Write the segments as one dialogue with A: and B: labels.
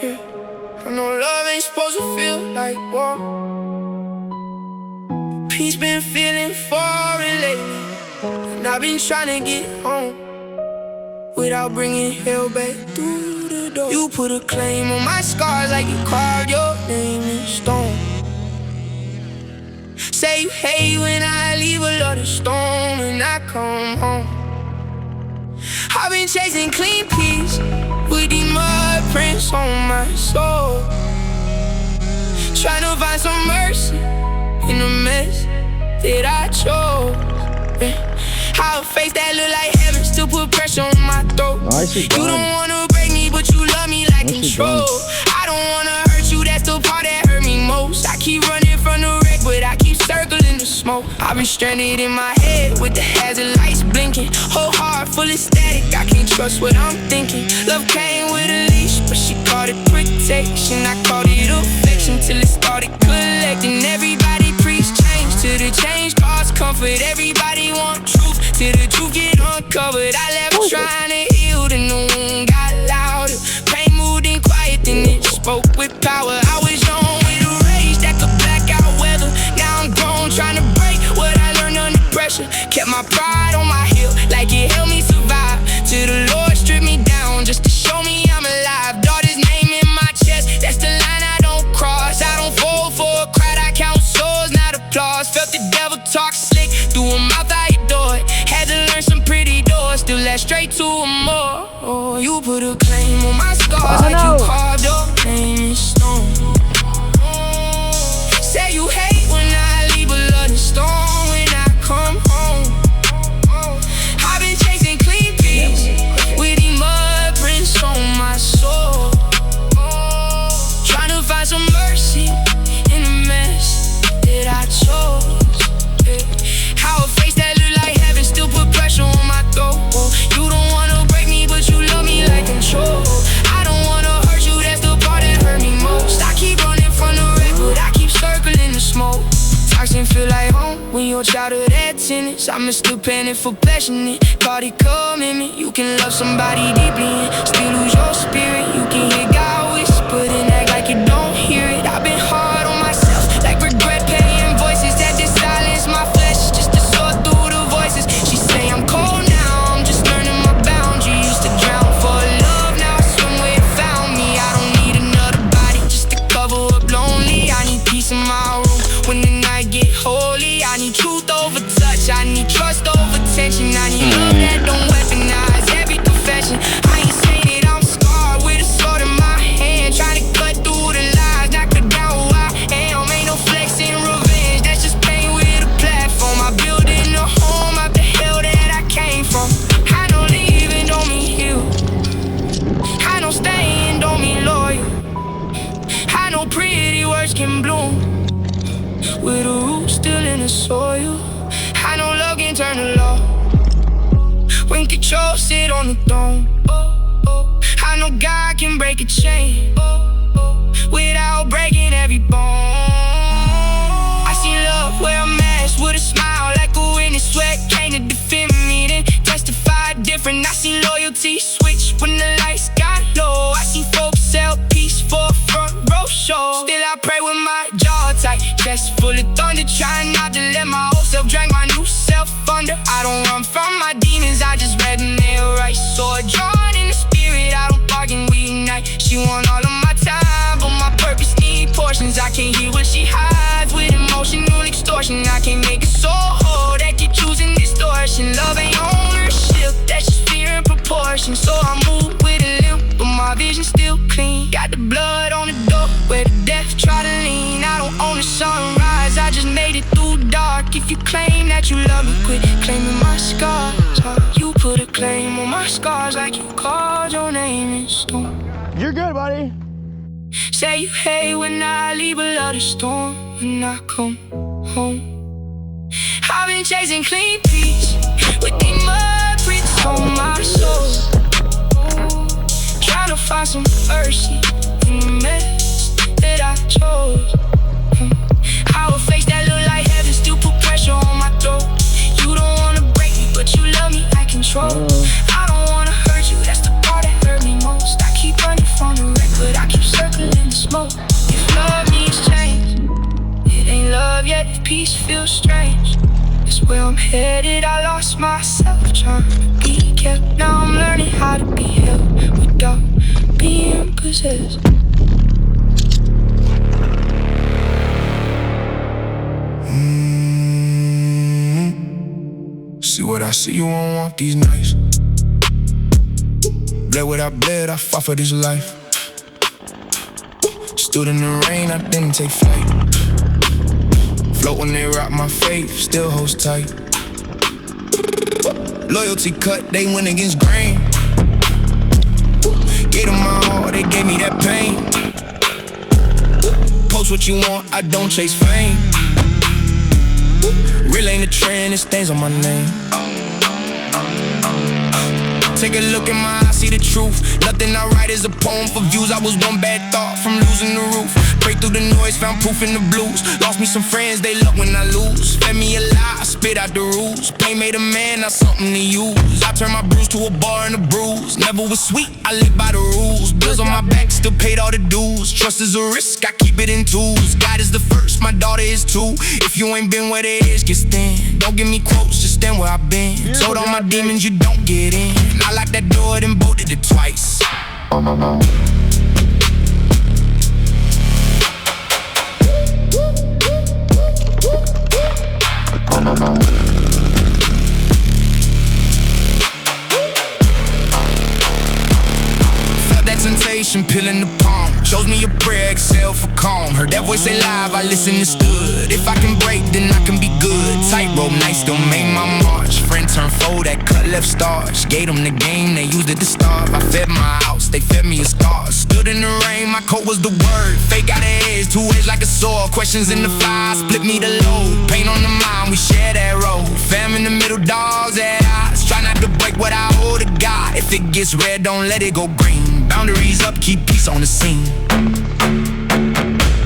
A: Yeah. I know love ain't supposed to feel like war. Peace been feeling foreign lately, and I've been trying to get home without bringing hell back through the door. You put a claim on my scars like you carved your name in stone. Say you hate when I leave a lot of stone when I come home. I've been chasing clean peace with these mud prints on my soul, trying to find some mercy in the mess that I chose. How a face that look like heaven still put pressure on my throat. You don't wanna break me, but you love me like control. I don't wanna hurt you, that's the part that hurt me most. I keep running from the wreck, but I keep circling the smoke. I've been stranded in my head with the hazard lights blinking. Whole heart full of static, I can't trust what I'm thinking. Love came with a leash, but she called it protection. I called it affection till it started collecting. Everybody preach change till the change cause comfort. Everybody want truth till the truth get uncovered. I left trying to heal, then the wound got louder. Pain moved in quiet, then it spoke with power. I was young with a rage that could black out weather. Now I'm grown, trying to break what I learned under pressure. Kept my pride on my heel, like it helped me survive. Till the Lord stripped me down, just to show me I'm alive. Daughter's name in my chest, that's the line I don't cross. I don't fall for a crowd, I count souls, not applause. Felt the devil talk slick, through a mouth I adored. Had to learn some pretty doors, still led straight to a more. Oh, you put a claim on my scars like you carved your name in stone. Say you hate when I leave, but love the storm when I come home. I've been chasing clean peace with these mud prints on my soul, trying to find some mercy in the mess that I chose. How a face that look like heaven still put pressure on my throat. You don't wanna break me, but you love me like control. I don't wanna hurt you, that's the part that hurt me most. I keep running from the wreck, but I keep circling the smoke. Toxin feel like home when your childhood had tenants. I'm still paying for passionate. Cardi commitment. You can love somebody deeply and still lose your spirit. You can hear God whisper and act like you don't hear it. I've been hard on myself, like regret paying voices that just silence my flesh, just to sort through the voices. She say I'm cold now, I'm just learning my boundaries. Used to drown for love, now I swim where it found me. I don't need another body just to cover up lonely. I need peace in my room when the night get holy. I need truth over touch, I need trust over tension. I need love that don't weaponize every confession. I ain't saying it, I'm scarred with a sword in my hand, trying to cut through the lies, knock her down who I am. Ain't no flexing revenge, that's just pain with a platform. I built in a home out the hell that I came from. I know leaving don't mean heal, I know staying don't mean loyal. I know pretty words can bloom with the roots still in the soil. I know love can turn to law when control sit on the throne. I know God can break a chain without breaking every bone. I see love wear a mask with a smile, like a witness sweat came to defend me, then testify different. I see loyalty switch when the lights got low. I see folks sell peace for a front row show. Still I pray with my jaw tight, chest full of thunder, trying not to let my old self drag my new self under. I don't run from my demons, I just read the nail right. Sword drawn in the spirit, I don't bargain, we ignite. She want all of my time, but my purpose need portions. I can't hear what she hides with emotional extortion. I can't make it so whole that keep choosing distortion. Love ain't ownership, that's just fear in proportion. So I move with a limp, but my vision still clean. Got the blood on the door where the death try to lean. I don't own the sunrise, I just made it through dark. If you claim that you love me, quit claiming my scars. You put a claim on my scars like you called your name in stone.
B: You're good, buddy.
A: Say you hate when I leave, but love the storm when I come home. I've been chasing clean peace with these mud prints on my soul, trying to find some mercy in the mess that I chose. How a face that look like heaven still put pressure on my throat. You don't wanna break me, but you love me like control. I don't wanna hurt you, that's the part that hurt me most. I keep running from the wreck, but I keep peace feels strange. It's where I'm headed. I lost myself trying to be kept. Now I'm learning how to be held without being possessed.
B: See what I see, you won't want these nights. Bled what I bled, I fought for this life. Stood in the rain, I didn't take flight. Float when they rock my faith, still holds tight. Loyalty cut, they went against grain. Gave them my heart, they gave me that pain. Post what you want, I don't chase fame. Real ain't a trend, it's stains on my name. Take a look in my eyes, see the truth. Nothing I write is a poem for views. I was one bad thought from losing the roof. Break through the noise, found proof in the blues. Lost me some friends, they love when I lose. Fed me a lie, I spit out the rules. Pain made a man, not something to use. I turned my bruise to a bar and a bruise. Never was sweet, I live by the rules. Bills on my back, still paid all the dues. Trust is a risk, I keep it in twos. God is the first, my daughter is too. If you ain't been where they is, get stand. Don't give me quotes, just stand where I've been. Told all my demons you don't get in. I locked that door, then bolted it twice. Felt that sensation, peeling the palm. Chose me a prayer, exhale for calm. Heard that voice say live, I listened and stood. If I can break, then I can be good. Tightrope nights don't make my march. Friend turned foe, that cut left stars. Gave them the game, they used it to starve. I fed my house, they fed me a scars. Stood in the rain, my coat was the word. Fake out the edge, two-edged like a sword. Questions in the fire, split me the load. Pain on the mind, we share that road. Fam in the middle, dogs at odds. Try not to break what I owe to God. If it gets red, don't let it go green. Boundaries up, keep peace on the scene.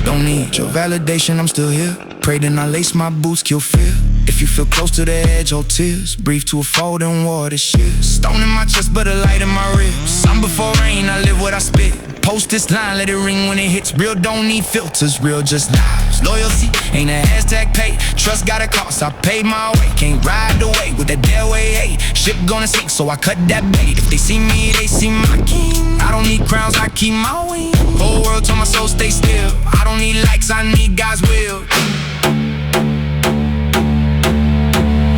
B: Don't need your validation, I'm still here. Pray then I lace my boots, kill fear. If you feel close to the edge, hold tears. Breathe to a fold and water shit. Stone in my chest, but a light in my ribs. Sun before rain, I live what I spit. Post this line, let it ring when it hits. Real don't need filters, real just lives. Loyalty ain't a hashtag pay. Trust got a cost, I paid my way. Can't ride the way with that dead way, hey. Ship gonna sink, so I cut that bait. If they see me, they see my king. I don't need crowns, I keep my wings. Whole world told my soul stay still. I don't need likes, I need God's will.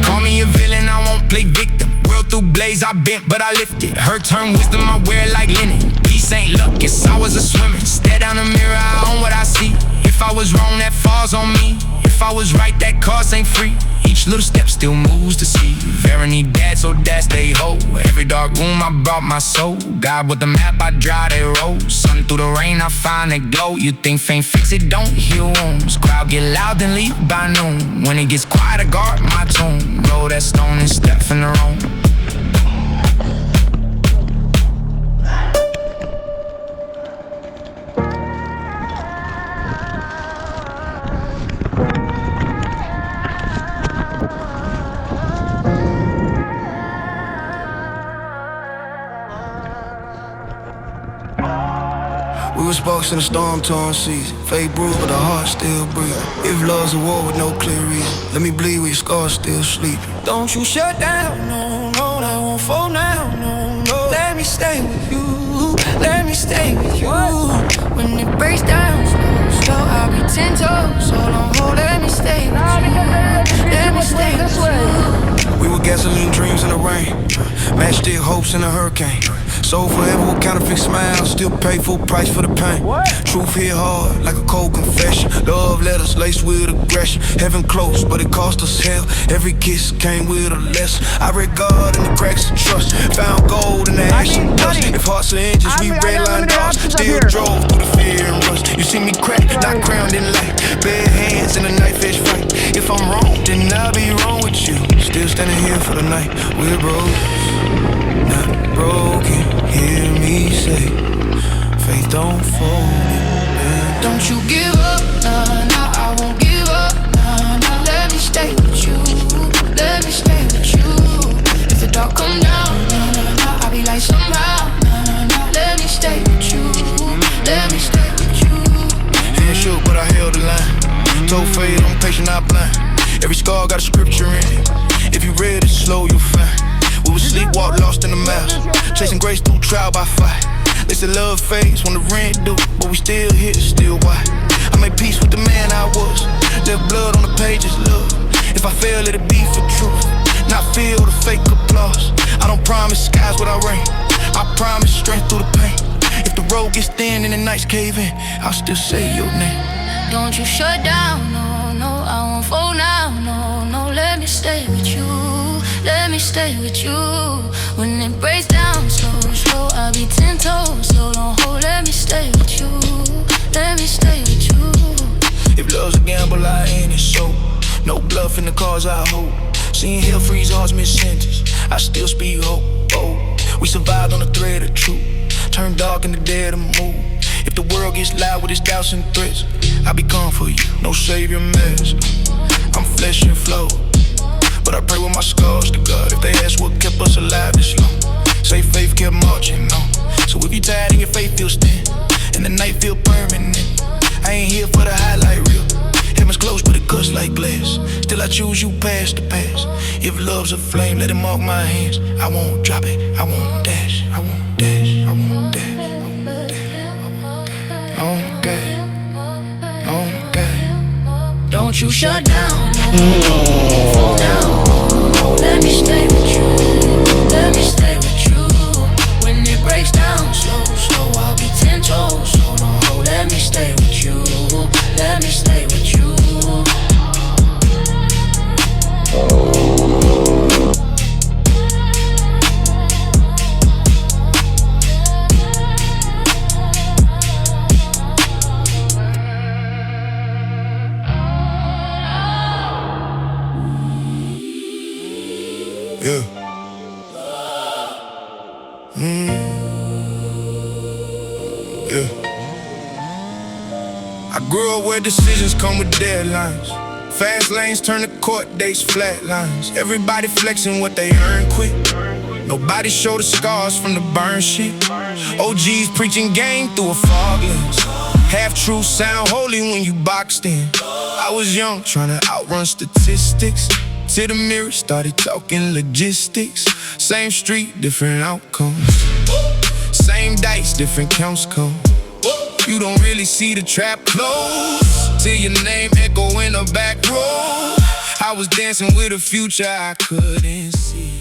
B: Call me a villain, I won't play victim. World through blaze, I bent, but I lifted. Her turn wisdom, I wear like linen. Peace ain't luck, it's hours of swimming. Stare down the mirror, I own what I see. If I was wrong, that falls on me. If I was right, that cost ain't free. Each little step still moves to see. Verity dad, so dad stay whole. Every dark room, I brought my soul. God with the map, I drive that road. Sun through the rain, I find that glow. You think fame fix it, don't heal wounds. Crowd get loud, then leave by noon. When it gets quiet, I guard my tune. Roll that stone and step in the room.
C: We were sparks in a storm-torn season. Fake bruised, but the heart still breathing. If love's a war with no clear reason, let me bleed with your scars still sleeping.
A: Don't you shut down, no, no, I won't fall now, no, no. Let me stay with you, let me stay with you. When it breaks down, slow, I'll be 10 toes. Hold on, let me stay with you, let me stay with you.
C: We were gasoline dreams in the rain, matchstick hopes in a hurricane. Sold forever with counterfeit smiles, still pay full price for the pain. Truth hit hard like a cold confession. Love letters laced with aggression. Heaven close, but it cost us hell. Every kiss came with a lesson. I read God in the cracks of trust. Found gold in the ash and dust. If hearts are engines, we redline dogs. Still drove through the fear and rust. You see me crack, not crowned in light. Bare hands in a knife edge fight. If I'm wrong, then I'll be wrong with you. Still standing here for the night. We're broke, not broken. Hear me say, faith don't fold.
A: Don't you give up, nah, nah, I won't give up, nah, nah. Let me stay with you, let me stay with you. If the dark come down, nah, nah, nah, I'll be like somehow, nah, nah, nah. Let me stay with you, let me stay with you.
C: Feeling shook, but I held the line. Told fate, I'm patient, not blind. Every scar got a scripture in it. If you read it slow, you'll find we was sleepwalk lost in the mass, chasing grace through trial by fire. They said love fades when the rent due, but we still here, still why. I made peace with the man I was. Left blood on the pages, look. If I fail, let it be for truth, not feel the fake applause. I don't promise skies without rain, I promise strength through the pain. If the road gets thin and the nights cave in, I'll still say your name.
A: Don't you shut down, no, no, I won't fall now, no, no. Let me stay with you, let me stay with you. When it breaks down slow, slow, I'll be 10 toes, so don't hold. Let me stay with you, let me stay with you.
C: If love's a gamble, I ain't it so. No bluff in the cause I hope. Seeing hell freeze hearts mid-sentence, I still speak hope, oh. We survived on the thread of truth, turned dark in the dead of move. If the world gets loud with its doubts and threats, I'll be calm for you, no savior mess. I'm flesh and flow, but I pray with my scars to God. If they ask what kept us alive this long, say faith kept marching on. So if you tired and your faith feels thin, and the night feel permanent, I ain't here for the highlight reel. Heaven's close but it cuts like glass. Still I choose you past the past. If love's a flame, let it mark my hands. I won't drop it, I won't dash, I won't dash, I won't dash, I won't dash. Okay, okay.
A: Don't you shut down, no, fall down, no. Let me stay with you, let me stay with you. When it breaks down slow, slow, I'll be 10 toes, so don't hold. Let me stay with you, let me stay with you.
C: Yeah. Yeah. I grew up where decisions come with deadlines. Fast lanes turn to court dates, flat lines. Everybody flexing what they earn quick. Nobody show the scars from the burn shit. OGs preaching game through a fog lens. Half-truths sound holy when you boxed in. I was young, trying to outrun statistics. To the mirror, started talking logistics. Same street, different outcomes. Same dice, different counts come. You don't really see the trap close till your name echo in the back row. I was dancing with a future I couldn't see.